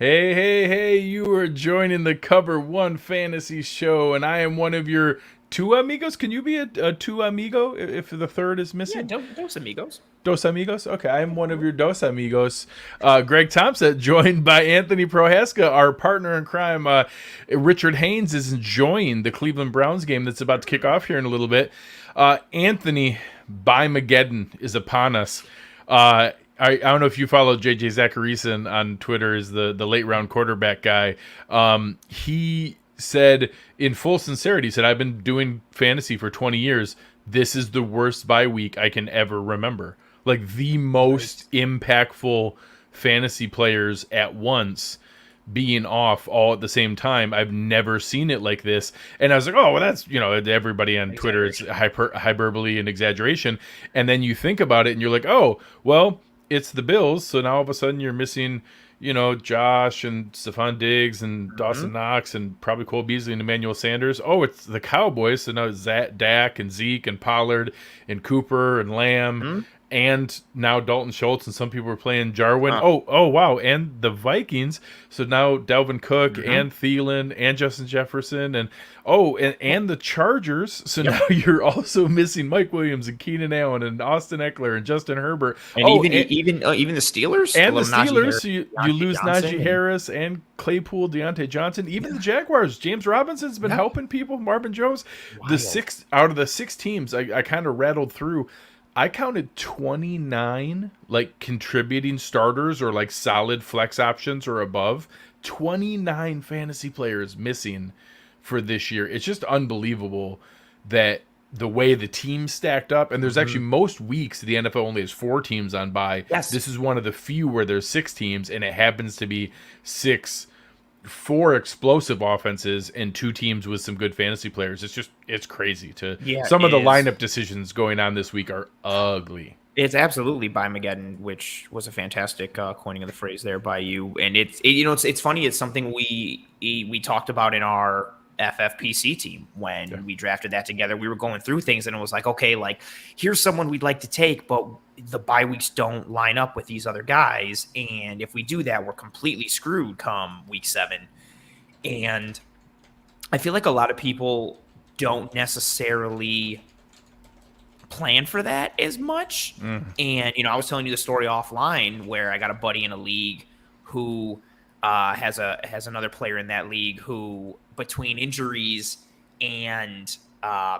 Hey, hey, hey, you are joining the Cover One Fantasy Show, and I am one of your two amigos. Can you be a two amigo if the third is Yeah, missing? dos amigos. Dos amigos? Okay, I'm one of your dos amigos. Greg Tompsett, joined by Anthony Prohaska, our partner in crime. Richard Haynes is enjoying the Cleveland Browns game that's about to kick off here in a little bit. Anthony, Mageddon is upon us. I don't know if you follow JJ Zacharyson on Twitter, is the late round quarterback guy. He said, in full sincerity, he said, I've been doing fantasy for 20 years. This is the worst bye week I can ever remember. Like the most impactful fantasy players at once being off all at the same time. I've never seen it like this. And I was like, oh, well, that's, everybody on Twitter, it's hyperbole and exaggeration. And then you think about it and you're like, oh, well, it's the Bills. So now all of a sudden you're missing, Josh and Stephon Diggs and Dawson Knox and probably Cole Beasley and Emmanuel Sanders. Oh, it's the Cowboys. So now it's Dak and Zeke and Pollard and Cooper and Lamb and now Dalton Schultz, and some people were playing Jarwin. Oh, wow. And the Vikings. So now Dalvin Cook and Thielen and Justin Jefferson and the Chargers. So now you're also missing Mike Williams and Keenan Allen and Austin Eckler and Justin Herbert. And even the Steelers. And the Steelers, so you lose Najee Harris and Claypool, Deontay Johnson. Even the Jaguars, James Robinson's been helping people. Marvin Jones. The six out of the six teams, I kind of rattled through. I counted 29 like contributing starters or like solid flex options or above. 29 fantasy players missing for this year. It's just unbelievable that the way the teams stacked up, and there's actually most weeks the NFL only has 4 teams on bye. Yes. This is one of the few where there's 6 teams, and it happens to be 4 explosive offenses and 2 teams with some good fantasy players. It's crazy some of the lineup decisions going on this week are ugly. It's absolutely by Mageddon, which was a fantastic coining of the phrase there by you. And it's funny. It's something we talked about in our FFPC team when we drafted that together. We were going through things and it was like, okay, like here's someone we'd like to take, but the bye weeks don't line up with these other guys. And if we do that, we're completely screwed come week 7. And I feel like a lot of people don't necessarily plan for that as much. And, I was telling you the story offline where I got a buddy in a league who has another player in that league who, between injuries and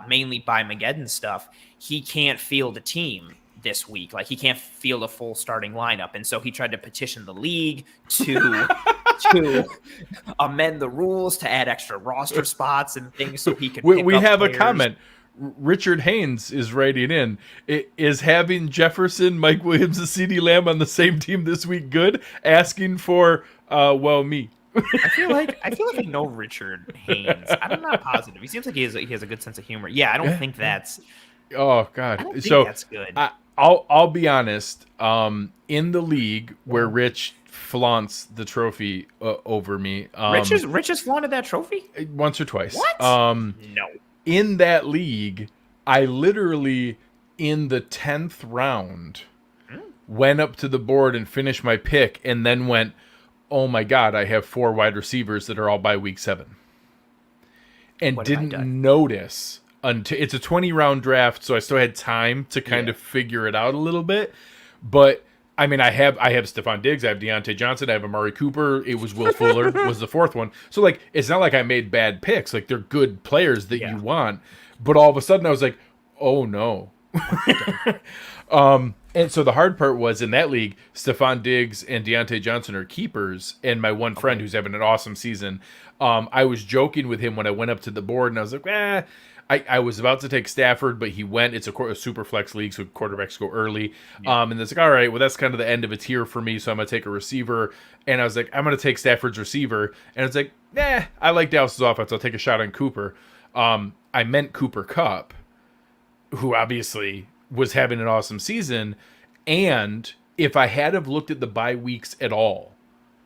mainly by Mageddon stuff, he can't field a team this week. Like he can't field a full starting lineup. And so he tried to petition the league to amend the rules to add extra roster spots and things so he could we have players. A comment. Richard Haynes is writing in. Is having Jefferson, Mike Williams, and CeeDee Lamb on the same team this week good? Asking for, me. I feel like I know Richard Haynes. I'm not positive. He seems like he has a good sense of humor. Yeah, I don't think that's. Oh God! I don't think So that's good. I'll be honest. In the league where Rich flaunts the trophy over me, Rich has flaunted that trophy once or twice. What? No. In that league, I literally in the 10th round went up to the board and finished my pick, and then went, oh my God, I have 4 wide receivers that are all by week 7. And didn't notice until it's a 20-round draft, so I still had time to kind of figure it out a little bit. But I mean, I have Stephon Diggs, I have Deontay Johnson, I have Amari Cooper. It was Will Fuller was the 4th one. So like, it's not like I made bad picks. Like they're good players that you want. But all of a sudden I was like, oh no. And so the hard part was in that league, Stephon Diggs and Deontay Johnson are keepers. And my one friend who's having an awesome season, I was joking with him when I went up to the board and I was like, I was about to take Stafford, but he went. It's a super flex league, so quarterbacks go early. And it's like, all right, well, that's kind of the end of a tier for me, so I'm going to take a receiver. And I was like, I'm going to take Stafford's receiver. And it's like, I like Dallas's offense. I'll take a shot on Cooper. I meant Cooper Kupp, who obviously was having an awesome season. And if I had have looked at the bye weeks at all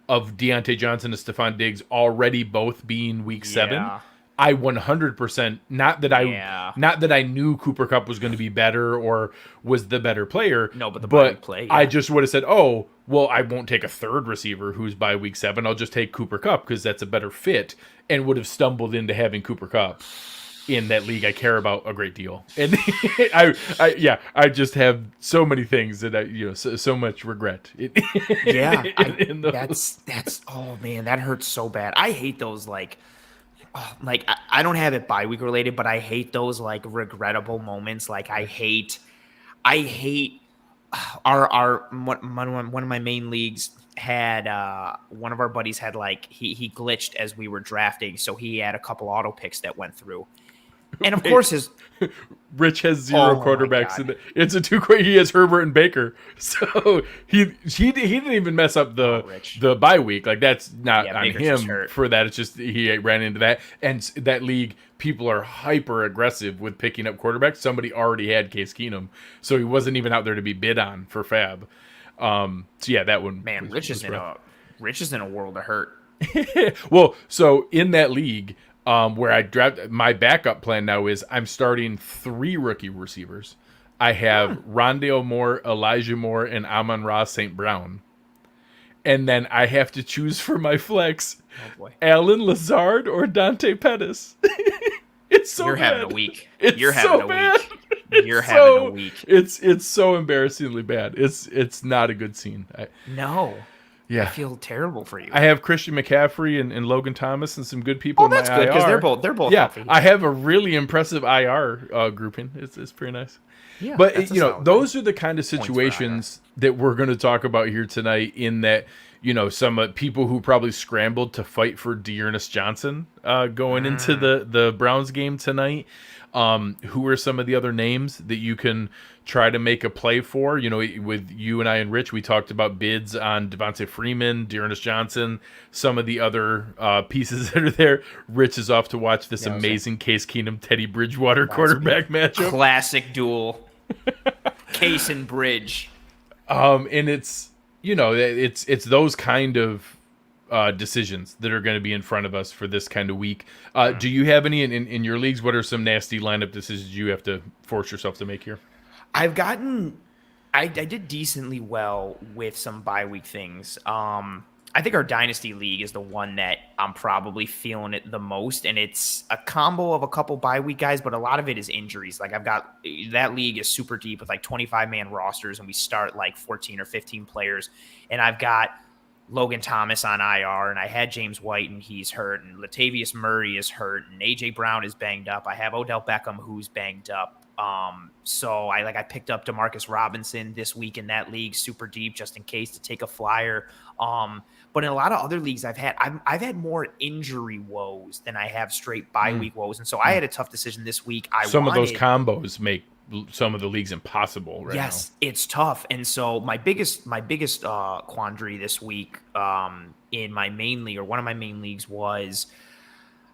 of Deontay Johnson and Stephon Diggs already both being week 7, I 100%, not that I knew Cooper Kupp was going to be better or was the better player. No, but the bye week play. Yeah. I just would have said, oh, well, I won't take a third receiver who's by week 7. I'll just take Cooper Kupp because that's a better fit, and would have stumbled into having Cooper Kupp in that league I care about a great deal. And I just have so many things that so much regret. That's oh man, that hurts so bad. I hate those I don't have it bye week related, but I hate those like regrettable moments. Like I hate our one of my main leagues had one of our buddies had like he glitched as we were drafting, so he had a couple auto picks that went through. And of course Rich has 0 quarterbacks in it's a 2-quarter. He has Herbert and Baker, so he didn't even mess up the bye week. Like that's not on Baker's him for that. It's just he ran into that, and that league people are hyper aggressive with picking up quarterbacks. Somebody already had Case Keenum, so he wasn't even out there to be bid on for FAAB. So yeah, that one. Man, Rich is in a world of hurt. Well, so in that league. Where I draft my backup plan now is I'm starting 3 rookie receivers. I have Rondale Moore, Elijah Moore, and Amon-Ra St. Brown. And then I have to choose for my flex Alan Lazard or Dante Pettis. It's so You're bad. having a week. You're having a week. You're having a week. It's so embarrassingly bad. It's not a good scene. No. Yeah. I feel terrible for you. I have Christian McCaffrey and Logan Thomas and some good people. Oh, that's good because they're both healthy. I have a really impressive IR grouping. It's pretty nice. Yeah, but those are the kind of situations that we're going to talk about here tonight. In that, some people who probably scrambled to fight for Dearness Johnson going into the Browns game tonight. Who are some of the other names that you can try to make a play for? With you and I and Rich, we talked about bids on Devonta Freeman, Dearness Johnson, some of the other pieces that are there. Rich is off to watch this amazing Case Keenum, Teddy Bridgewater quarterback matchup. Classic duel. Case and Bridge. And it's those kind of decisions that are going to be in front of us for this kind of week. Do you have any in your leagues? What are some nasty lineup decisions you have to force yourself to make here? I did decently well with some bye week things. I think our Dynasty League is the one that I'm probably feeling it the most, and it's a combo of a couple bye week guys, but a lot of it is injuries. Like that league is super deep with like 25-man rosters, and we start like 14 or 15 players, and I've got Logan Thomas on IR, and I had James White, and he's hurt, and Latavius Murray is hurt, and AJ Brown is banged up. I have Odell Beckham who's banged up. So I picked up Demarcus Robinson this week in that league, super deep, just in case to take a flyer. But in a lot of other leagues I've had more injury woes than I have straight bye week woes, and so I had a tough decision this week. Some of those combos make some of the leagues impossible right now. Yes, it's tough. And so my biggest quandary this week in my main league, or one of my main leagues, was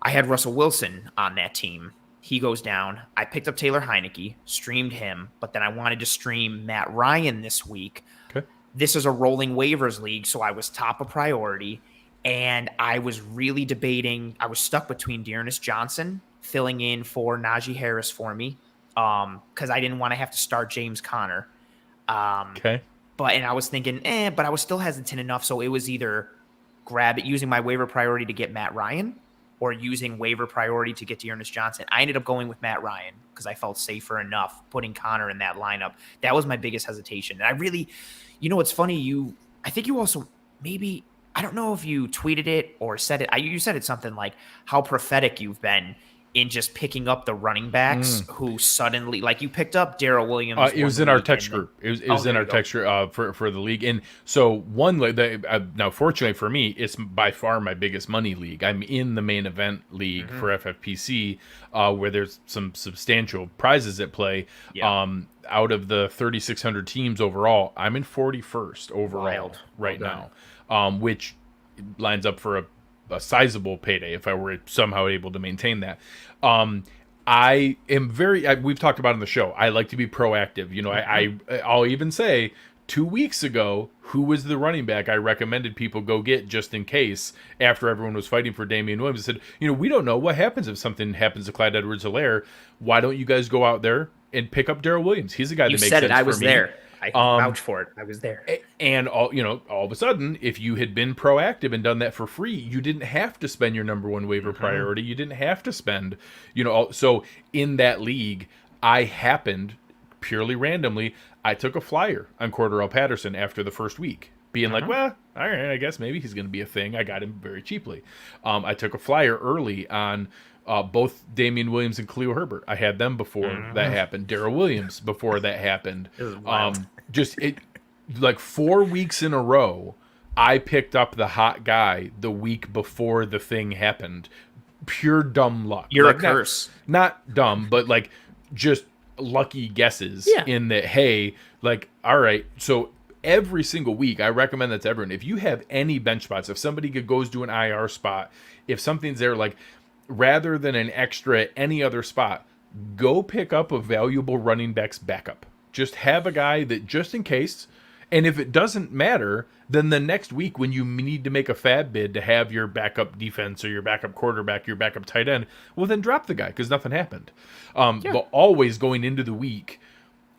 I had Russell Wilson on that team. He goes down. I picked up Taylor Heineke, streamed him, but then I wanted to stream Matt Ryan this week. Okay. This is a rolling waivers league, so I was top of priority, and I was really debating. I was stuck between Dearness Johnson filling in for Najee Harris for me, because I didn't want to have to start James Conner. Okay. And I was thinking, but I was still hesitant enough, so it was either grab it using my waiver priority to get Matt Ryan, or using waiver priority to get to Dearness Johnson. I ended up going with Matt Ryan because I felt safer enough putting Connor in that lineup. That was my biggest hesitation. And I really, it's funny. I think you also maybe, I don't know if you tweeted it or said it. You said it something like how prophetic you've been in just picking up the running backs who suddenly, like you picked up Darrell Williams. It was in our text group. It was in our text group for the league. And so now fortunately for me, it's by far my biggest money league. I'm in the main event league for FFPC where there's some substantial prizes at play. Yeah. Out of the 3,600 teams overall, I'm in 41st overall right now, which lines up for a sizable payday if I were somehow able to maintain that. I am we've talked about it on the show. I like to be proactive. I'll even say 2 weeks ago, who was the running back I recommended people go get just in case after everyone was fighting for Damian Williams? I said, we don't know what happens if something happens to Clyde Edwards-Helaire. Why don't you guys go out there and pick up Darrell Williams? He's a guy that makes sense for me. You said it. I was there. I vouch for it. I was there. And all of a sudden, if you had been proactive and done that for free, you didn't have to spend your number one waiver priority. You didn't have to spend, so in that league, I happened purely randomly, I took a flyer on Cordarrelle Patterson after the first week, being like, well, all right, I guess maybe he's going to be a thing. I got him very cheaply. I took a flyer early on both Damian Williams and Khalil Herbert. I had them before that happened. Darrell Williams before that happened. Like 4 weeks in a row, I picked up the hot guy the week before the thing happened. Pure dumb luck. You're a curse. Not dumb, but like just lucky guesses in that, hey, like, all right, so every single week, I recommend that to everyone. If you have any bench spots, if somebody goes to an IR spot, if something's there, like, rather than an extra at any other spot, go pick up a valuable running back's backup. Just have a guy that just in case, and if it doesn't matter, then the next week when you need to make a FAAB bid to have your backup defense or your backup quarterback, your backup tight end, well, then drop the guy because nothing happened. But always going into the week,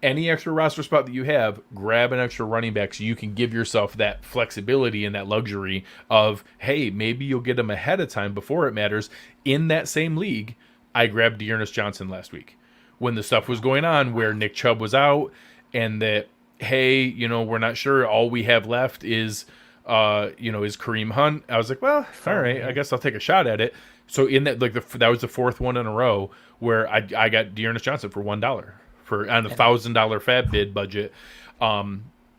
any extra roster spot that you have, grab an extra running back so you can give yourself that flexibility and that luxury of, hey, maybe you'll get him ahead of time before it matters. In that same league, I grabbed Dearness Johnson last week when the stuff was going on where Nick Chubb was out and that, hey, we're not sure. All we have left is Kareem Hunt. I was like, well, all right, I guess I'll take a shot at it. So in that, like that was the fourth one in a row where I got Dearness Johnson for $1 on a $1,000 FAAB bid budget.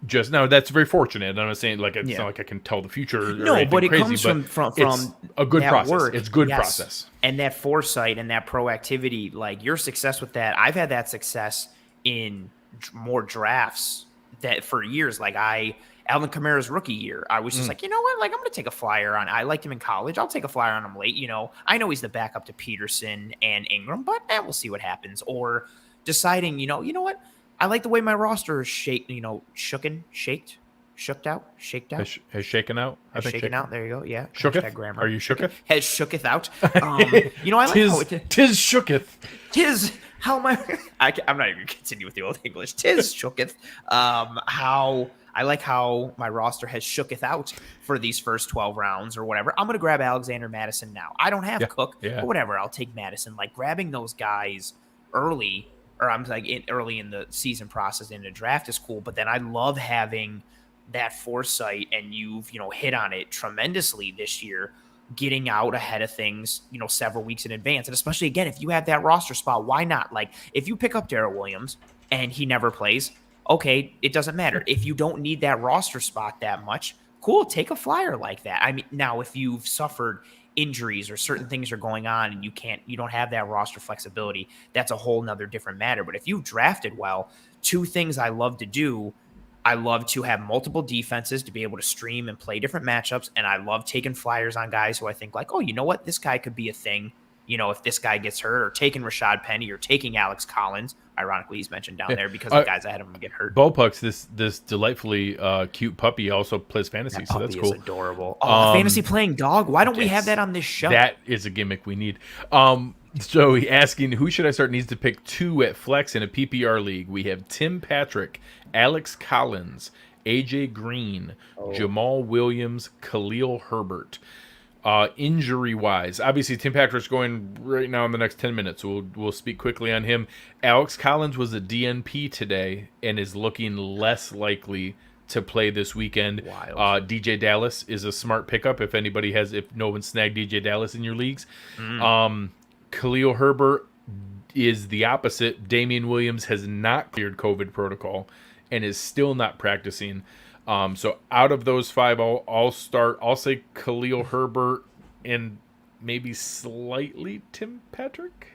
Just now, that's very fortunate. I'm not saying like it's not like I can tell the future. No, but it crazy, comes from it's a good process. Work. It's good process, and that foresight and that proactivity. Like your success with that, I've had that success in more drafts that for years. Like Alvin Kamara's rookie year, I was just like, you know what? Like I'm going to take a flyer on. I liked him in college. I'll take a flyer on him late. I know he's the backup to Peterson and Ingram, but we'll see what happens. Or deciding, you know what? I like the way my roster is shaked, shooked out. Has shaken out. I think shaken out. There you go. Yeah. Shooketh. Grammar. Are you shooketh? Has shooketh out. I like how tis shooketh. Tis how my I'm not even gonna continue with the old English. Tis shooketh. How I like how my roster has shooketh out for these first 12 rounds or whatever. I'm gonna grab Alexander Madison now. I don't have Cook, but whatever. I'll take Madison. Like grabbing those guys early. Or I'm like early in the season process in the draft is cool, but then I love having that foresight, and you've hit on it tremendously this year, getting out ahead of things several weeks in advance, and especially again if you have that roster spot, why not? Like if you pick up Darrell Williams and he never plays, okay, it doesn't matter. If you don't need that roster spot that much, cool, take a flyer like that. I mean, now if you've suffered injuries or certain things are going on and you don't have that roster flexibility, that's a whole nother different matter. But if you've drafted well, two things I love to do, I love to have multiple defenses to be able to stream and play different matchups, and I love taking flyers on guys who I think like, oh, you know what, this guy could be a thing, if this guy gets hurt, or taking Rashad Penny or taking Alex Collins. Ironically, he's mentioned down there because the guys ahead of him get hurt. Ballpucks, this delightfully cute puppy also plays fantasy, so that's cool. Is adorable. Oh, fantasy playing dog. Why don't we have that on this show? That is a gimmick we need. So asking who should I start needs to pick 2 at flex in a PPR league. We have Tim Patrick, Alex Collins, AJ Green, Jamal Williams, Khalil Herbert. Injury wise, obviously Tim Patrick's going right now in the next 10 minutes, so we'll speak quickly on him. Alex Collins was a DNP today and is looking less likely to play this weekend. DJ Dallas is a smart pickup if no one snagged DJ Dallas in your leagues. Khalil Herbert is the opposite. Damian Williams has not cleared COVID protocol and is still not practicing. So out of those 5, I'll say Khalil Herbert and maybe slightly Tim Patrick.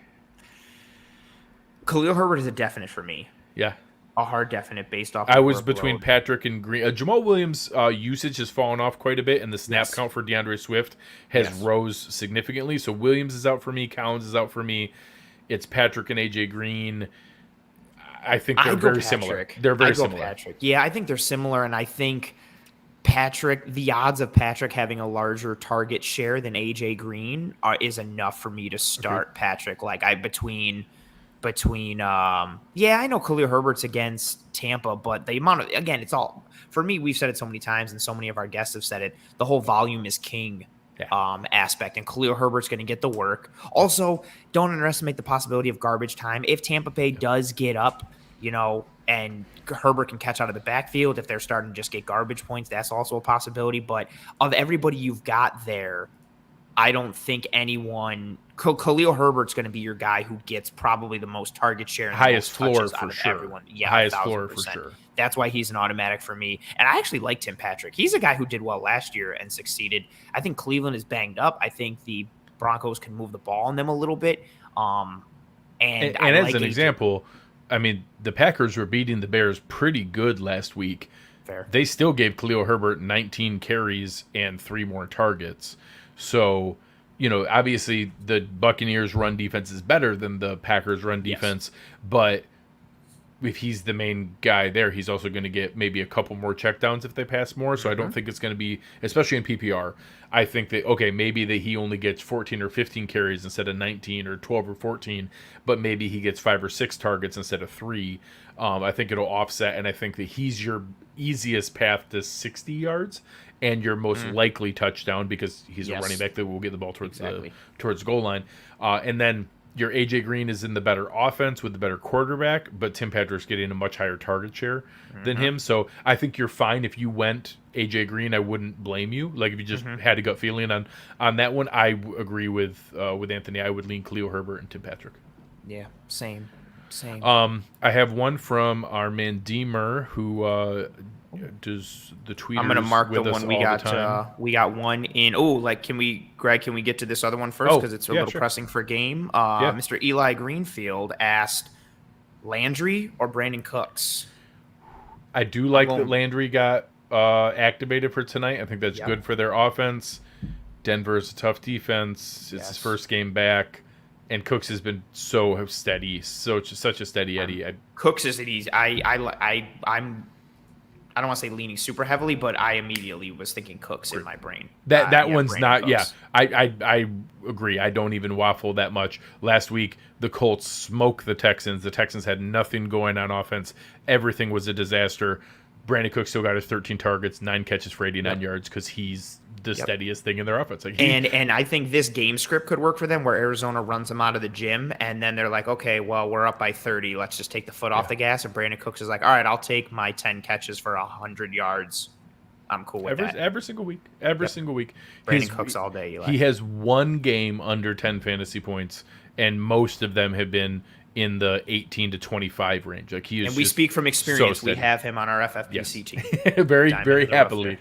Khalil Herbert is a definite for me. Yeah. A hard definite based off. I was between Patrick and Green. Jamal Williams' usage has fallen off quite a bit, and the snap count for DeAndre Swift has rose significantly. So Williams is out for me. Collins is out for me. It's Patrick and AJ Green. I think they're very similar. They're very similar. Patrick. Yeah, I think they're similar, and I think the odds of Patrick having a larger target share than AJ Green is enough for me to start Patrick. Like I know Khalil Herbert's against Tampa, but the amount of, again, it's all, for me, we've said it so many times, and so many of our guests have said it, the whole volume is king aspect, and Khalil Herbert's going to get the work. Also, don't underestimate the possibility of garbage time. If Tampa Bay does get up, and Herbert can catch out of the backfield, if they're starting to just get garbage points, that's also a possibility. But of everybody you've got there, I don't think anyone. Khalil Herbert's going to be your guy who gets probably the most target share, and highest floor for sure. Everyone. Yeah, highest floor for sure. That's why he's an automatic for me. And I actually like Tim Patrick. He's a guy who did well last year and succeeded. I think Cleveland is banged up. I think the Broncos can move the ball on them a little bit. And as an example, I mean, the Packers were beating the Bears pretty good last week. Fair. They still gave Khalil Herbert 19 carries and 3 more targets. So, obviously the Buccaneers' run defense is better than the Packers' run defense, but if he's the main guy there, he's also going to get maybe a couple more checkdowns if they pass more. So I don't think it's going to be, especially in PPR, I think that, maybe that he only gets 14 or 15 carries instead of 19 or 12 or 14, but maybe he gets 5 or 6 targets instead of 3. I think it'll offset, and I think that he's your easiest path to 60 yards and your most likely touchdown because he's a running back that will get the ball towards the goal line. And then your AJ Green is in the better offense with the better quarterback, but Tim Patrick's getting a much higher target share than him. So I think you're fine if you went AJ Green. I wouldn't blame you. Like if you just had a gut feeling on that one, I agree with Anthony. I would lean Khalil Herbert and Tim Patrick. Yeah, same. I have one from our man Deemer who does the tweeters. I'm gonna mark the one we got. We got one in. Can we get to this other one first because it's a little pressing for game. Mr. Eli Greenfield asked Landry or Brandon Cooks. I do like that Landry got activated for tonight. I think that's good for their offense. Denver's a tough defense. It's his first game back. And Cooks has been so steady, such a steady Eddie. Cooks is easy. I don't want to say leaning super heavily, but I immediately was thinking Cooks in my brain. That one's not. Cooks. Yeah, I agree. I don't even waffle that much. Last week, the Colts smoked the Texans. The Texans had nothing going on offense. Everything was a disaster. Brandon Cooks still got his 13 targets, 9 catches for 89 yards because he's the steadiest thing in their offense. And I think this game script could work for them where Arizona runs them out of the gym and then they're like, okay, well, we're up by 30. Let's just take the foot off the gas. And Brandon Cooks is like, all right, I'll take my 10 catches for 100 yards. I'm cool with that. Every single week. Single week. Brandon Cooks all day. He has one game under 10 fantasy points, and most of them have been in the 18 to 25 range. Like he is, and we speak from experience. We have him on our FFPC team. very happily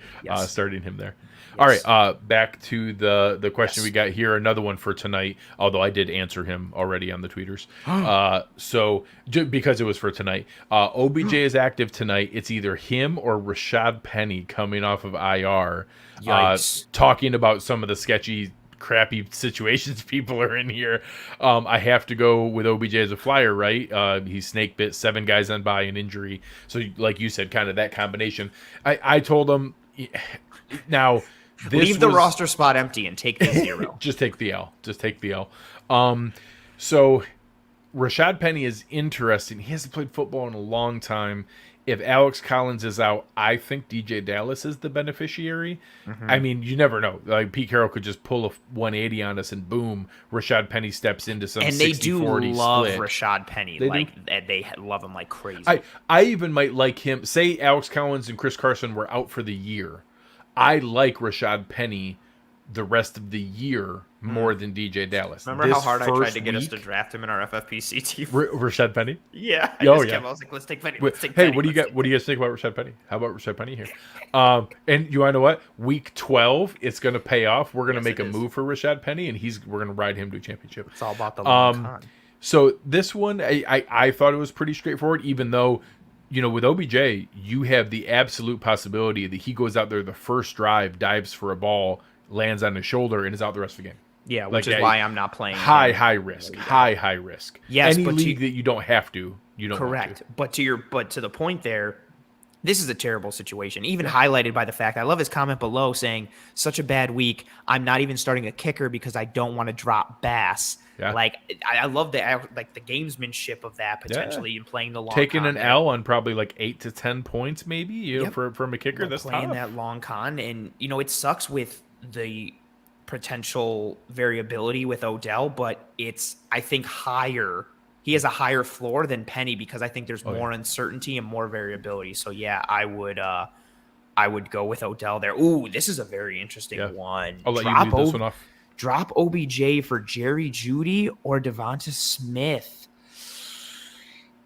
starting him there. Yes. All right, back to the question we got here. Another one for tonight, although I did answer him already on the tweeters. So because it was for tonight, OBJ is active tonight. It's either him or Rashad Penny coming off of IR. Talking about some of the sketchy, crappy situations people are in here. I have to go with OBJ as a flyer, right? He snake bit 7 guys on by an injury. So like you said, kind of that combination. I told him now leave the roster spot empty and take the 0. Just take the L. So Rashad Penny is interesting. He hasn't played football in a long time. If Alex Collins is out, I think DJ Dallas is the beneficiary. I mean, you never know. Like Pete Carroll could just pull a 180 on us, and boom, Rashad Penny steps into some 60-40 split. And they do love Rashad Penny. They love him like crazy. I even might like him. Say Alex Collins and Chris Carson were out for the year. I like Rashad Penny the rest of the year more than DJ Dallas. Remember how hard I tried to get us to draft him in our FFPC team? Rashad Penny? Yeah. I was like, let's take Penny. What do you guys think about Rashad Penny? How about Rashad Penny here? And you want to know what? Week 12, it's going to pay off. We're going to make a move for Rashad Penny, and we're going to ride him to a championship. It's all about the long con. So this one, I thought it was pretty straightforward, even though, with OBJ, you have the absolute possibility that he goes out there the first drive, dives for a ball, lands on his shoulder, and is out the rest of the game. Yeah, which is why I'm not playing. High risk. High risk. Yes, Any league that you don't have to, you don't correct. want to. But to the point there, this is a terrible situation, even highlighted by the fact I love his comment below saying, such a bad week. I'm not even starting a kicker because I don't want to drop Bass. Yeah. Like, I love the gamesmanship of that potentially and playing the long taking an con L on probably like 8 to 10 points maybe from a kicker. That's playing tough. that long con. And, it sucks with the potential variability with Odell, but it's, I think, higher. He has a higher floor than Penny because I think there's more uncertainty and more variability. So yeah, I would go with Odell there. Ooh, this is a very interesting one. I'll let you lead this one off. Drop OBJ for Jerry Judy or Devonta Smith.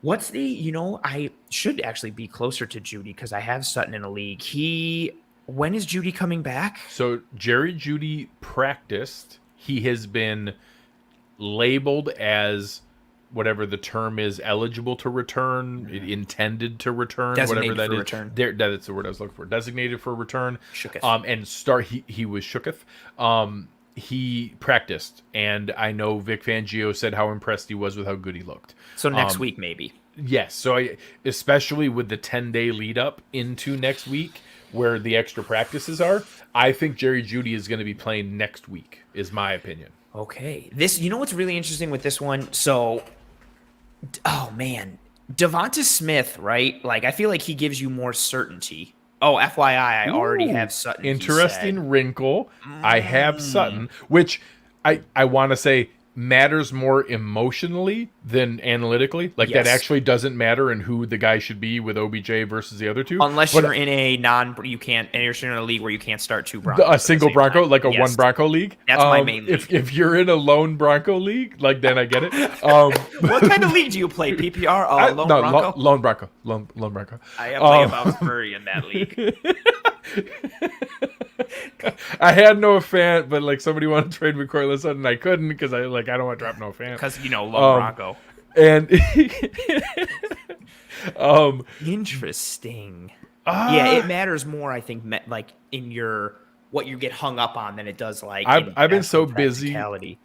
What's I should actually be closer to Judy because I have Sutton in a league. When is Judy coming back? So Jerry Judy practiced. He has been labeled as whatever the term is, eligible to return, intended to return, designated whatever that is. Return. That's the word I was looking for. Designated for return. Shooketh. He was shooketh. He practiced, and I know Vic Fangio said how impressed he was with how good he looked. So next week, maybe. Yes. So especially with the 10-day lead up into next week, where the extra practices are, I think Jerry Judy is going to be playing next week, is my opinion. Okay. What's really interesting with this one? So, oh man, Devonta Smith, right? Like, I feel like he gives you more certainty. Oh, FYI, I already have Sutton. Interesting wrinkle. I have Sutton, which I want to say matters more emotionally than analytically. Like, that actually doesn't matter in who the guy should be with OBJ versus the other two. Unless you're in a you're in a league where you can't start two Broncos. A single Bronco, time. Like a one Bronco league. That's my main league. If you're in a lone Bronco league, like, then I get it. What kind of league do you play? PPR? Bronco? Lone Bronco. Lone Bronco. I play about Murray in that league. I had no fan, but like somebody wanted to trade me Cortland Sutton, I couldn't because I don't want to drop no fan. Because love Bronco. And interesting. Yeah, it matters more, I think, like in your what you get hung up on than it does like. I've been so busy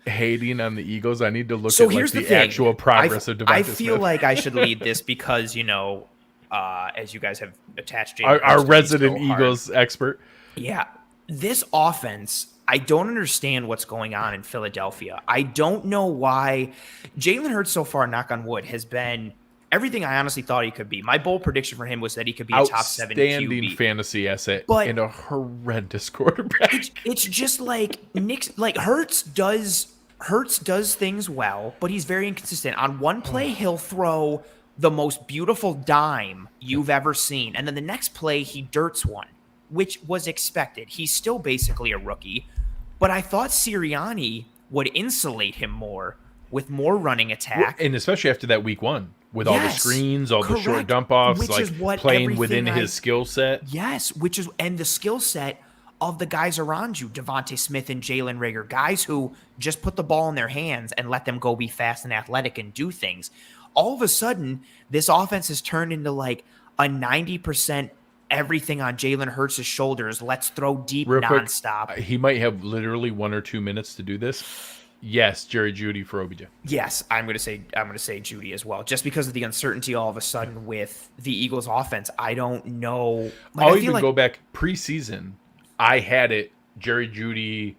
hating on the Eagles. I need to look at like the actual progress of Devonta I feel Smith. like I should lead this because as you guys have attached our resident Eagles expert. Yeah. This offense, I don't understand what's going on in Philadelphia. I don't know why Jalen Hurts so far, knock on wood, has been everything I honestly thought he could be. My bold prediction for him was that he could be a top 7 QB. Outstanding fantasy asset and a horrendous quarterback. It's just like Hurts does things well, but he's very inconsistent. On one play, he'll throw the most beautiful dime you've ever seen, and then the next play, he dirts one, which was expected. He's still basically a rookie, but I thought Sirianni would insulate him more with more running attack. And especially after that week one, with all the screens, all the short dump-offs, like playing within his skill set. Yes, and the skill set of the guys around you, Devonta Smith and Jalen Reagor, guys who just put the ball in their hands and let them go be fast and athletic and do things. All of a sudden, this offense has turned into like a 90% everything on Jalen Hurts' shoulders. Let's throw deep nonstop. Quick, he might have literally 1 or 2 minutes to do this. Yes, Jerry Judy for OBJ. Yes, I'm going to say Judy as well, just because of the uncertainty all of a sudden with the Eagles' offense. I don't know. I'll even go back preseason. I had it Jerry Judy,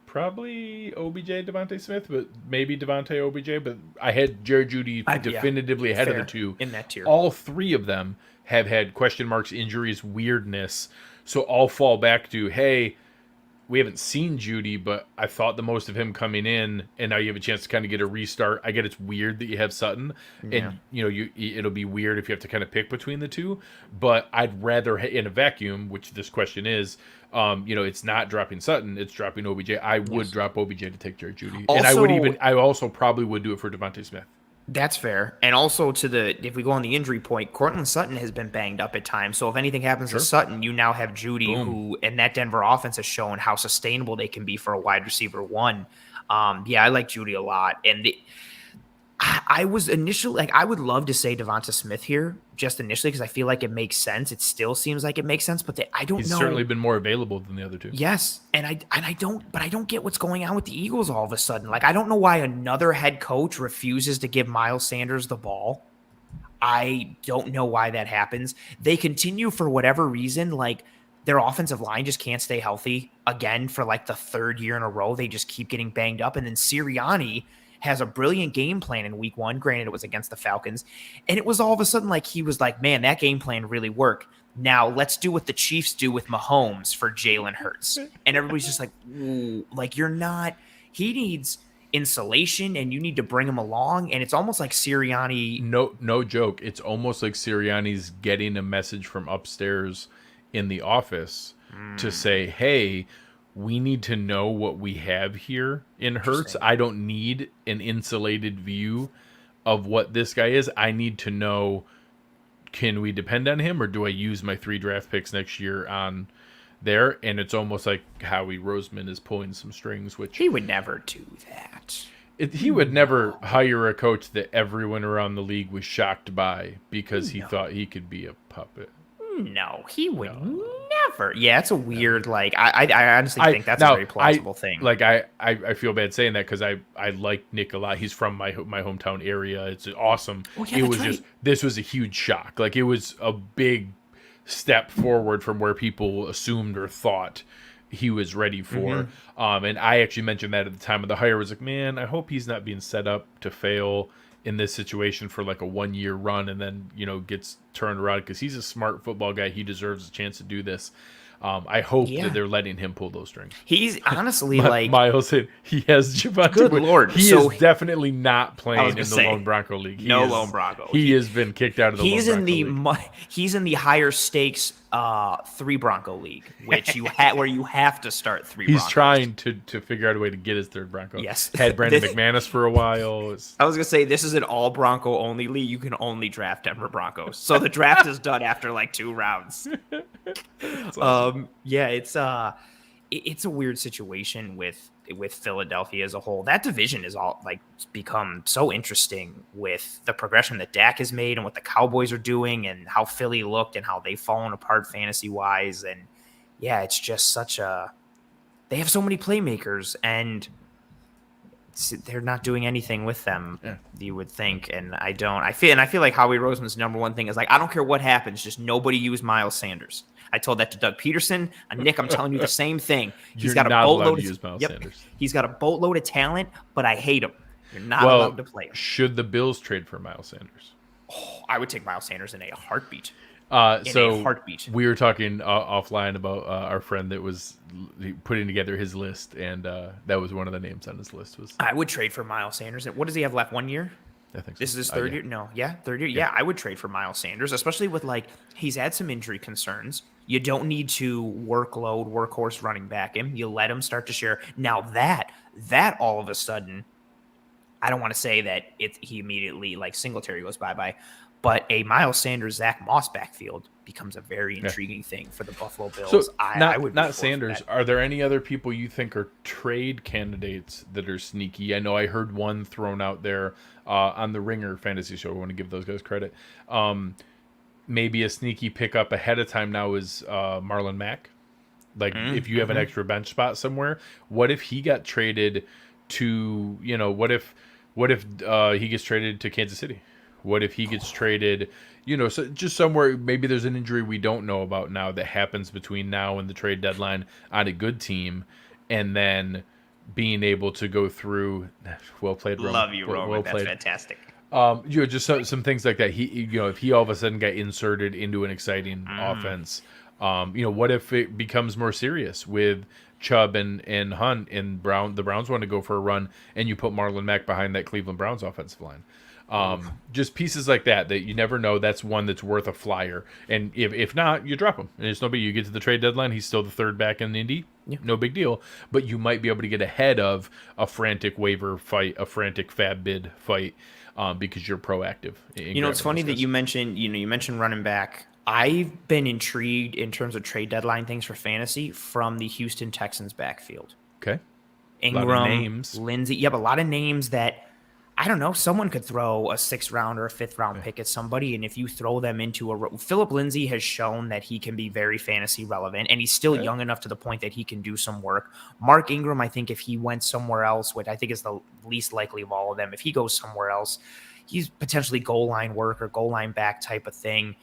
probably OBJ, Devonta Smith, but maybe Devonta OBJ. But I had Jerry Judy definitively ahead of the two in that tier. All three of them have had question marks, injuries, weirdness. So I'll fall back to, hey, we haven't seen Judy, but I thought the most of him coming in, and now you have a chance to kind of get a restart. I get it's weird that you have Sutton, and it'll be weird if you have to kind of pick between the two. But I'd rather, in a vacuum, which this question is, it's not dropping Sutton, it's dropping OBJ. I would drop OBJ to take Jerry Judy, also, and I also probably would do it for Devonta Smith. That's fair. And also if we go on the injury point, Cortland Sutton has been banged up at times. So if anything happens to Sutton, you now have Judy, who in that Denver offense has shown how sustainable they can be for a wide receiver one. I like Judy a lot. And I was initially I would love to say Devonta Smith here just initially because I feel like it makes sense. It still seems like it makes sense, but I don't know. He's certainly been more available than the other two. Yes, and I don't get what's going on with the Eagles all of a sudden. Like, I don't know why another head coach refuses to give Miles Sanders the ball. I don't know why that happens. They continue for whatever reason, like their offensive line just can't stay healthy again for like the third year in a row. They just keep getting banged up. And then Sirianni has a brilliant game plan in week 1. Granted, it was against the Falcons. And it was all of a sudden like he was like, man, that game plan really worked. Now let's do what the Chiefs do with Mahomes for Jalen Hurts. And everybody's just like, ooh, like you're not – he needs – insulation and you need to bring him along, and it's almost like Sirianni. No joke. It's almost like Sirianni's getting a message from upstairs in the office to say, hey, we need to know what we have here in Hurts. I don't need an insulated view of what this guy is. I need to know, can we depend on him, or do I use my 3 draft picks next year on there? And it's almost like Howie Roseman is pulling some strings, which he would never do that. He would never hire a coach that everyone around the league was shocked by because he thought he could be a puppet. No, he would never. Yeah, it's a weird, like, I honestly think that's a very plausible thing. Like, I feel bad saying that because I like Nick a lot. He's from my hometown area. It's awesome. Oh, yeah, it was just, this was a huge shock. Like, it was a big step forward from where people assumed or thought he was ready for. And I actually mentioned that at the time of the hire. I was like, man, I hope he's not being set up to fail in this situation for like a 1-year run and then, gets turned around, because he's a smart football guy. He deserves a chance to do this. I hope that they're letting him pull those strings. He's honestly like Miles said he has Javonte. Good Lord. He is definitely not playing in the Lone Bronco League. Lone Bronco. He has been kicked out of the Lone Bronco League. He's in the higher stakes 3 Bronco League, which where you have to start 3 Broncos. He's trying to figure out a way to get his 3rd Bronco. Yes. Had Brandon McManus for a while. I was going to say, this is an all Bronco only league. You can only draft Denver Broncos. So the draft is done after like 2 rounds. Awesome. It's a weird situation with Philadelphia as a whole. That division is all like become so interesting with the progression that Dak has made and what the Cowboys are doing and how Philly looked and how they've fallen apart fantasy wise. And yeah, it's just they have so many playmakers and they're not doing anything with them. Yeah. You would think. And I feel like Howie Roseman's number one thing is like, I don't care what happens. Just nobody use Miles Sanders. I told that to Doug Peterson. Nick, I'm telling you the same thing. He's got a boatload to use Miles Sanders. He's got a boatload of talent, but I hate him. You're not allowed to play him. Should the Bills trade for Miles Sanders? Oh, I would take Miles Sanders in a heartbeat. We were talking offline about our friend that was putting together his list, and that was one of the names on his list. I would trade for Miles Sanders. What does he have left? 1 year? I think so. This is his 3rd year? No, 3rd year. Yeah, I would trade for Miles Sanders, especially with he's had some injury concerns. You don't need to workhorse running back him. You let him start to share. Now that all of a sudden, I don't want to say that he immediately Singletary goes bye-bye, but a Miles Sanders, Zach Moss backfield becomes a very intriguing thing for the Buffalo Bills. So I would not Sanders. Are there any other people you think are trade candidates that are sneaky? I know I heard one thrown out there on the Ringer fantasy show. I want to give those guys credit. Maybe a sneaky pickup ahead of time now is Marlon Mack. If you have an extra bench spot somewhere, what if he got traded to, what if he gets traded to Kansas City? What if he gets traded, so just somewhere, maybe there's an injury we don't know about now that happens between now and the trade deadline on a good team, and then being able to go through. Well played, Roman. Love you, Roman. Well played. That's fantastic. Just some things like that. If he all of a sudden got inserted into an exciting offense, what if it becomes more serious with Chubb and Hunt and the Browns want to go for a run, and you put Marlon Mack behind that Cleveland Browns offensive line. Just pieces like that you never know. That's one that's worth a flyer. And if not, you drop him. And it's no big. You get to the trade deadline, he's still the 3rd back in Indy. Yeah. No big deal. But you might be able to get ahead of a frantic waiver fight, a frantic FAAB bid fight, because you're proactive. It's funny that you mentioned running back. I've been intrigued in terms of trade deadline things for fantasy from the Houston Texans backfield. Okay. Ingram, a lot of names. Lindsey. You have a lot of names that, I don't know, someone could throw a 6th round or a 5th round pick at somebody, and if you throw them into Philip Lindsay has shown that he can be very fantasy relevant, and he's still young enough to the point that he can do some work. Mark Ingram, I think if he went somewhere else, which I think is the least likely of all of them, if he goes somewhere else, he's potentially goal line work or goal line back type of thing.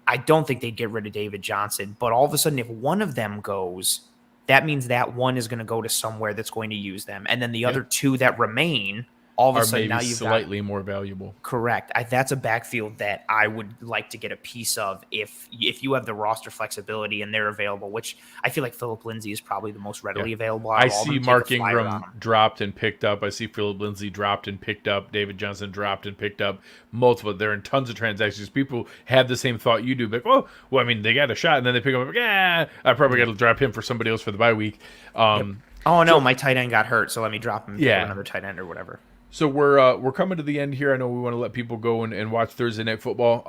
I don't think they'd get rid of David Johnson, but all of a sudden, if one of them goes, that means that one is going to go to somewhere that's going to use them. And then the other two that remain, all of a sudden now you've slightly more valuable. Correct. That's a backfield that I would like to get a piece of if you have the roster flexibility and they're available, which I feel like Philip Lindsay is probably the most readily available. I see Mark Ingram dropped and picked up. I see Philip Lindsay dropped and picked up. David Johnson dropped and picked up. Multiple. They're in tons of transactions. People have the same thought you do. Like, well, I mean, they got a shot, and then they pick up. Like, I probably got to drop him for somebody else for the bye week. Oh no, my tight end got hurt, so let me drop him for another tight end or whatever. So we're coming to the end here. I know we want to let people go and watch Thursday Night Football.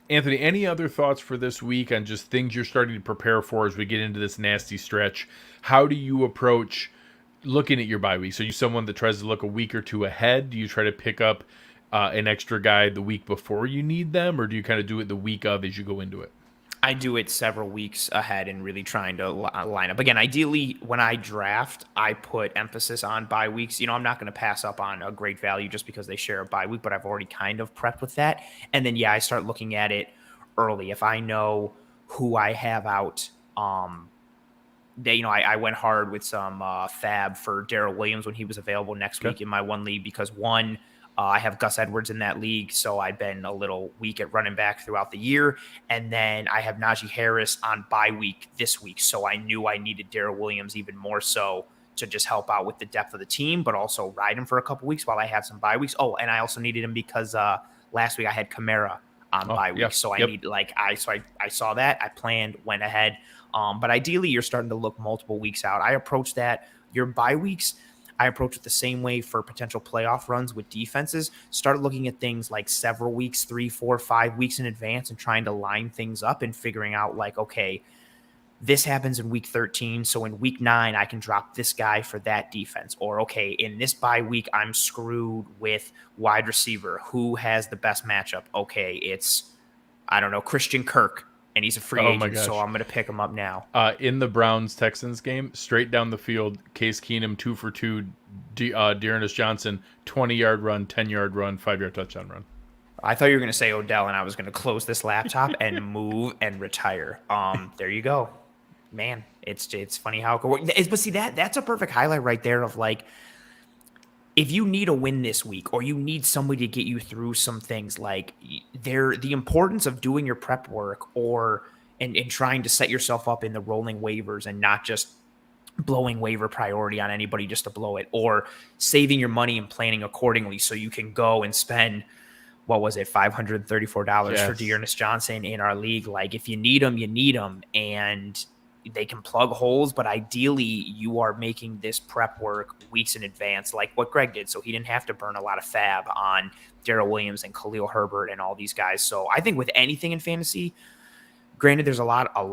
Anthony, any other thoughts for this week on just things you're starting to prepare for as we get into this nasty stretch? How do you approach looking at your bye week? So you someone that tries to look a week or two ahead? Do you try to pick up an extra guy the week before you need them, or do you kind of do it the week of as you go into it? I do it several weeks ahead and really trying to line up. Again, ideally, when I draft, I put emphasis on bye weeks. I'm not going to pass up on a great value just because they share a bye week, but I've already kind of prepped with that. And then, I start looking at it early. If I know who I have out, I went hard with some FAAB for Darrell Williams when he was available next week in my one league because one, I have Gus Edwards in that league, so I've been a little weak at running back throughout the year. And then I have Najee Harris on bye week this week, so I knew I needed Darrell Williams even more so to just help out with the depth of the team, but also ride him for a couple weeks while I have some bye weeks. Oh, and I also needed him because last week I had Kaiir on bye week, so I need I saw that, I planned, went ahead. But ideally, you're starting to look multiple weeks out. I approach that your bye weeks. I approach it the same way for potential playoff runs with defenses. Start looking at things like several weeks, 3, 4, 5 weeks in advance and trying to line things up and figuring out like, okay, this happens in week 13. So in week 9, I can drop this guy for that defense. Or, okay, in this bye week, I'm screwed with wide receiver. Who has the best matchup? Okay, it's, I don't know, Christian Kirk. And he's a free agent, so I'm going to pick him up now. In the Browns-Texans game, straight down the field, Case Keenum, 2 for 2, Dearness Johnson, 20-yard run, 10-yard run, 5-yard touchdown run. I thought you were going to say Odell, and I was going to close this laptop and move and retire. There you go. Man, it's funny how it could work. But see, that's a perfect highlight right there of like, if you need a win this week or you need somebody to get you through some things, like the importance of doing your prep work and trying to set yourself up in the rolling waivers and not just blowing waiver priority on anybody just to blow it, or saving your money and planning accordingly so you can go and spend, what was it, $534 for Dearness Johnson in our league. Like if you need them, you need them. And they can plug holes, but ideally you are making this prep work weeks in advance, like what Greg did, so he didn't have to burn a lot of FAAB on Darrell Williams and Khalil Herbert and all these guys. So I think with anything in fantasy, granted there's a lot of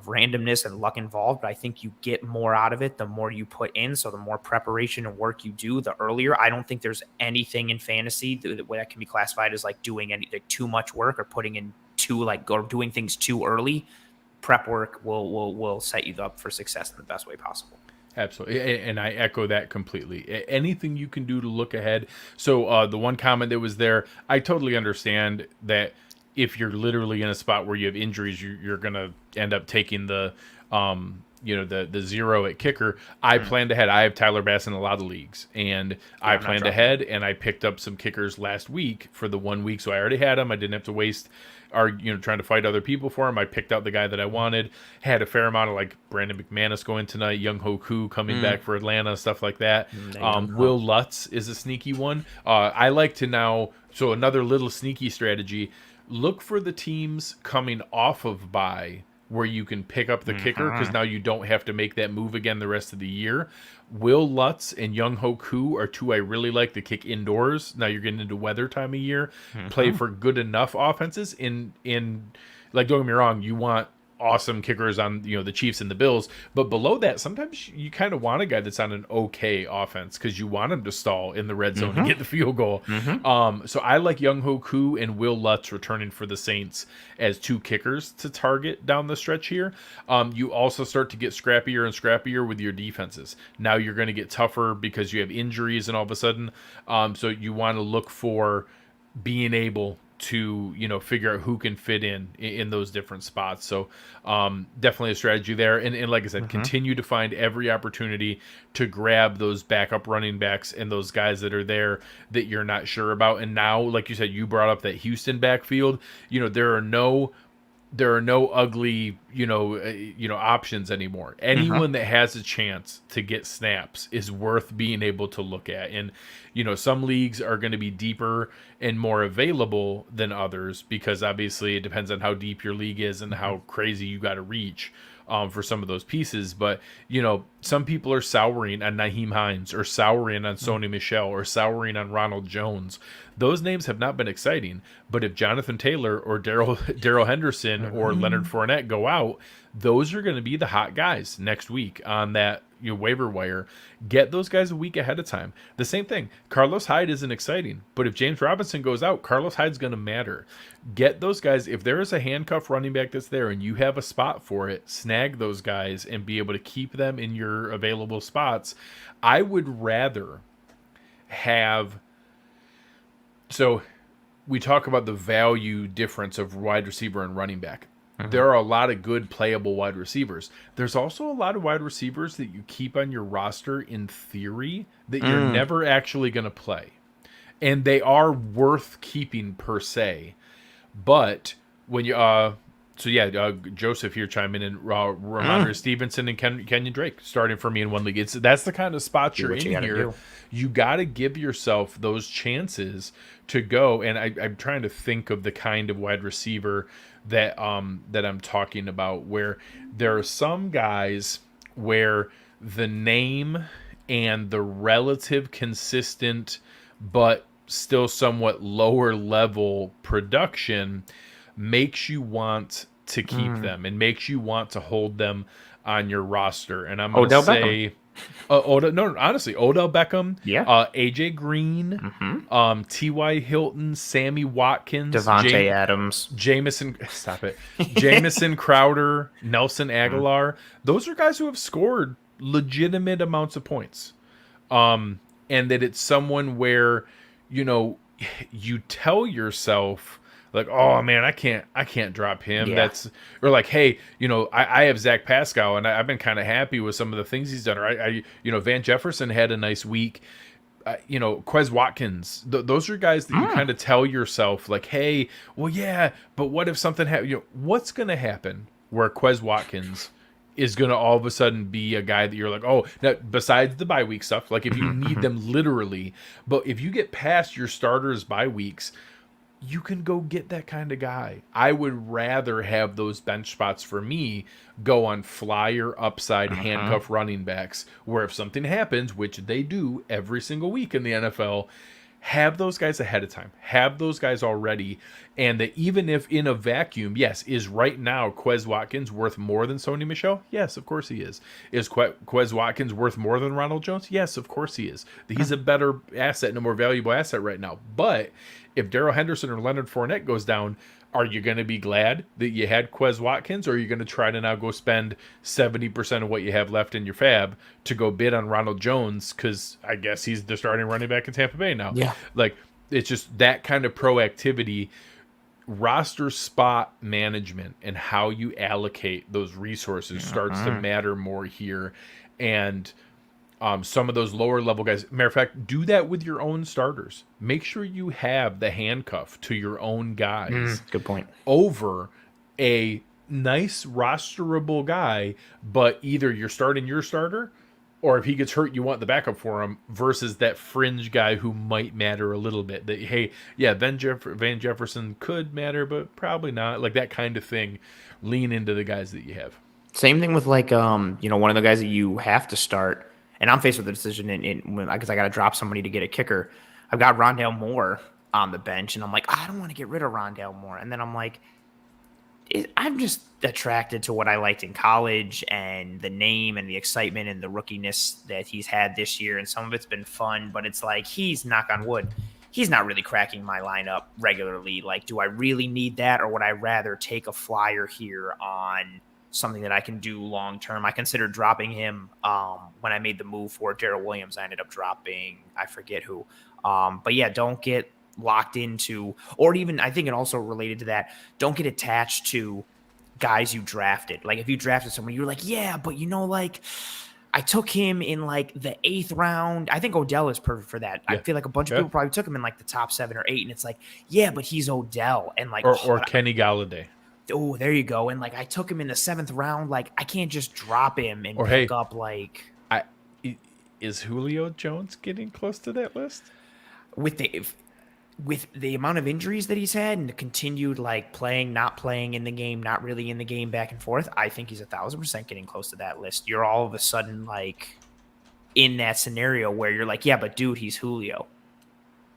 randomness and luck involved, but I think you get more out of it the more you put in. So the more preparation and work you do, the earlier. I don't think there's anything in fantasy that can be classified as like doing too much work or putting in or doing things too early. Prep work will set you up for success in the best way possible. Absolutely. And I echo that completely. Anything you can do to look ahead. So the one comment that was there, I totally understand that if you're literally in a spot where you have injuries, you're going to end up taking the zero at kicker. I planned ahead. I have Tyler Bass in a lot of leagues, and I planned ahead, and I picked up some kickers last week for the 1 week, so I already had them. I didn't have to waste trying to fight other people for him. I picked out the guy that I wanted. Had a fair amount of like Brandon McManus going tonight, Young Hoku coming back for Atlanta, stuff like that. Will Lutz is a sneaky one. I like to now, so another little sneaky strategy, look for the teams coming off of bye where you can pick up the kicker, because now you don't have to make that move again the rest of the year. Will Lutz and Young Hoku are two I really like to kick indoors. Now you're getting into weather time of year. Play for good enough offenses. In like, don't get me wrong, you want awesome kickers on the Chiefs and the Bills, but below that sometimes you kind of want a guy that's on an okay offense because you want him to stall in the red zone and get the field goal. So I like Young Hoku and Will Lutz returning for the Saints as two kickers to target down the stretch here. You also start to get scrappier and scrappier with your defenses. Now you're going to get tougher because you have injuries and all of a sudden, so you want to look for being able to, figure out who can fit in those different spots. So definitely a strategy there. And like I said, continue to find every opportunity to grab those backup running backs and those guys that are there that you're not sure about. And now, like you said, you brought up that Houston backfield. There are no ugly, options anymore. Anyone that has a chance to get snaps is worth being able to look at. And, some leagues are going to be deeper and more available than others because obviously it depends on how deep your league is and how crazy you got to reach for some of those pieces. But, some people are souring on Nyheim Hines or souring on Sony Michel or souring on Ronald Jones. Those names have not been exciting, but if Jonathan Taylor or Darrell Henderson or Leonard Fournette go out, those are going to be the hot guys next week on that waiver wire. Get those guys a week ahead of time. The same thing. Carlos Hyde isn't exciting, but if James Robinson goes out, Carlos Hyde's going to matter. Get those guys. If there is a handcuff running back that's there and you have a spot for it, snag those guys and be able to keep them in your available spots. I would rather have... So we talk about the value difference of wide receiver and running back. There are a lot of good playable wide receivers. There's also a lot of wide receivers that you keep on your roster in theory that you're never actually going to play. And they are worth keeping per se. But when you Joseph here chiming in, Ramondre Stevenson and Kenyon Drake starting for me in one league. That's the kind of spot you're in here. You got to give yourself those chances to go. And I'm trying to think of the kind of wide receiver that I'm talking about, where there are some guys where the name and the relative consistent but still somewhat lower level production makes you want to keep them and makes you want to hold them on your roster. And I'm going to say... honestly, Odell Beckham, AJ Green, T.Y. Hilton, Sammy Watkins, Devontae Adams, Jamison Crowder, Nelson Aguilar. Those are guys who have scored legitimate amounts of points. And that it's someone where, you tell yourself, like, oh man, I can't drop him. Or like, hey, I have Zach Pascal and I've been kind of happy with some of the things he's done. Or Van Jefferson had a nice week. Quez Watkins. Those are guys that you kind of tell yourself, like, hey, well, yeah, but what if something happens? What's going to happen where Quez Watkins is going to all of a sudden be a guy that you're like, oh, now besides the bye week stuff, like if you need them literally, but if you get past your starters bye weeks, you can go get that kind of guy. I would rather have those bench spots for me go on flyer upside handcuff running backs, where if something happens, which they do every single week in the NFL, have those guys ahead of time. Have those guys already. And that even if in a vacuum, yes, is right now Quez Watkins worth more than Sony Michel? Yes, of course he is. Is Quez Watkins worth more than Ronald Jones? Yes, of course he is. He's a better asset and a more valuable asset right now. But if Darrell Henderson or Leonard Fournette goes down, are you going to be glad that you had Quez Watkins, or are you going to try to now go spend 70% of what you have left in your FAAB to go bid on Ronald Jones because I guess he's the starting running back in Tampa Bay now? Yeah. Like, it's just that kind of proactivity, roster spot management, and how you allocate those resources starts to matter more here. And some of those lower level guys, matter of fact, do that with your own starters. Make sure you have the handcuff to your own guys. Good point. Over a nice rosterable guy, but either you're starting your starter, or if he gets hurt, you want the backup for him, versus that fringe guy who might matter a little bit. That, hey, yeah, Van Jefferson could matter, but probably not. Like that kind of thing. Lean into the guys that you have. Same thing with like one of the guys that you have to start. And I'm faced with the decision because I got to drop somebody to get a kicker. I've got Rondale Moore on the bench, and I'm like, I don't want to get rid of Rondale Moore. And then I'm like, I'm just attracted to what I liked in college and the name and the excitement and the rookiness that he's had this year. And some of it's been fun, but it's like he's, knock on wood, he's not really cracking my lineup regularly. Like, do I really need that, or would I rather take a flyer here on something that I can do long term? I considered dropping him when I made the move for Darrell Williams. I ended up dropping, I forget who. But yeah, don't get locked into, or even I think it also related to that, don't get attached to guys you drafted. Like if you drafted someone, you're like, yeah, but like I took him in like the 8th round. I think Odell is perfect for that. Yeah. I feel like a bunch of people probably took him in like the top 7 or 8, and it's like, yeah, but he's Odell, and like or Kenny Galladay. Oh, there you go. And like I took him in the 7th round. Like I can't just drop him and pick up like. Is Julio Jones getting close to that list? With the amount of injuries that he's had and the continued like playing, not playing in the game, not really in the game, back and forth, I think he's 1,000% getting close to that list. You're all of a sudden like in that scenario where you're like, yeah, but dude, he's Julio.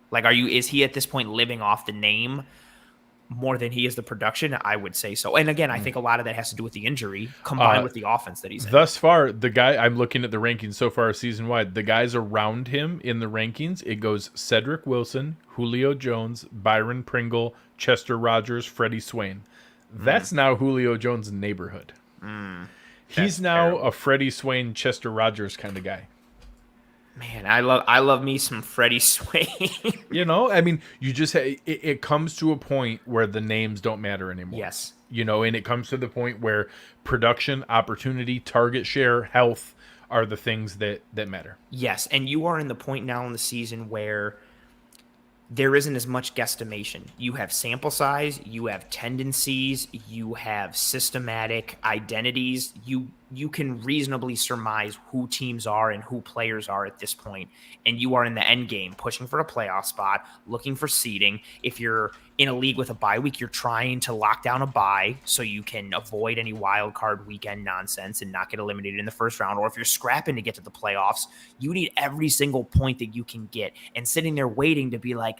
Like, is he at this point living off the name more than he is the production? I would say so. And again, I think a lot of that has to do with the injury combined with the offense that he's in. Thus far, the guy, I'm looking at the rankings so far season wide, the guys around him in the rankings, it goes Cedric Wilson, Julio Jones, Byron Pringle, Chester Rogers, Freddie Swain. That's now Julio Jones' neighborhood. He's now terrible. A Freddie Swain, Chester Rogers kind of guy. Man, I love me some Freddie Swain. I mean, you just it comes to a point where the names don't matter anymore. Yes. And it comes to the point where production, opportunity, target share, health are the things that matter. Yes, and you are in the point now in the season where there isn't as much guesstimation. You have sample size, you have tendencies, you have systematic identities. You can reasonably surmise who teams are and who players are at this point. And you are in the end game, pushing for a playoff spot, looking for seeding. If you're in a league with a bye week, you're trying to lock down a bye so you can avoid any wild card weekend nonsense and not get eliminated in the first round. Or if you're scrapping to get to the playoffs, you need every single point that you can get. And sitting there waiting to be like,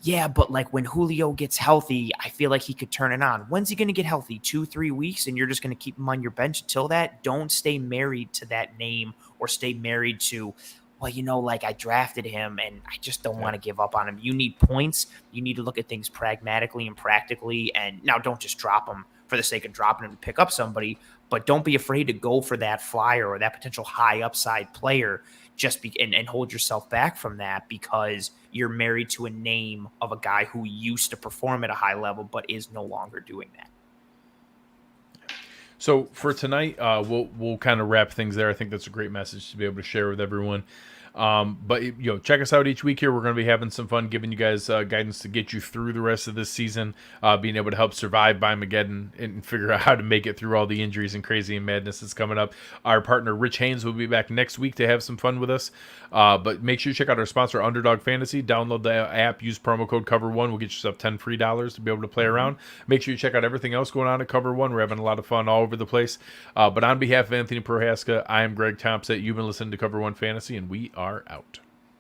yeah, but like when Julio gets healthy, I feel like he could turn it on. When's he going to get healthy? 2-3 weeks, and you're just going to keep him on your bench until that? Don't stay married to that name or stay married to, well, like I drafted him and I just don't want to give up on him. You need points. You need to look at things pragmatically and practically. And now don't just drop him for the sake of dropping him to pick up somebody, but don't be afraid to go for that flyer or that potential high upside player and hold yourself back from that because you're married to a name of a guy who used to perform at a high level but is no longer doing that. So for tonight, we'll kind of wrap things there. I think that's a great message to be able to share with everyone. But check us out each week here. We're going to be having some fun, giving you guys guidance to get you through the rest of this season, being able to help survive Bimageddon and figure out how to make it through all the injuries and crazy and madness that's coming up. Our partner Rich Haynes will be back next week to have some fun with us. But make sure you check out our sponsor, Underdog Fantasy. Download the app, use promo code Cover1. We'll get yourself $10 free to be able to play around. Make sure you check out everything else going on at Cover One. We're having a lot of fun all over the place. But on behalf of Anthony Prohaska, I am Greg Tompsett. You've been listening to Cover One Fantasy, and we are out.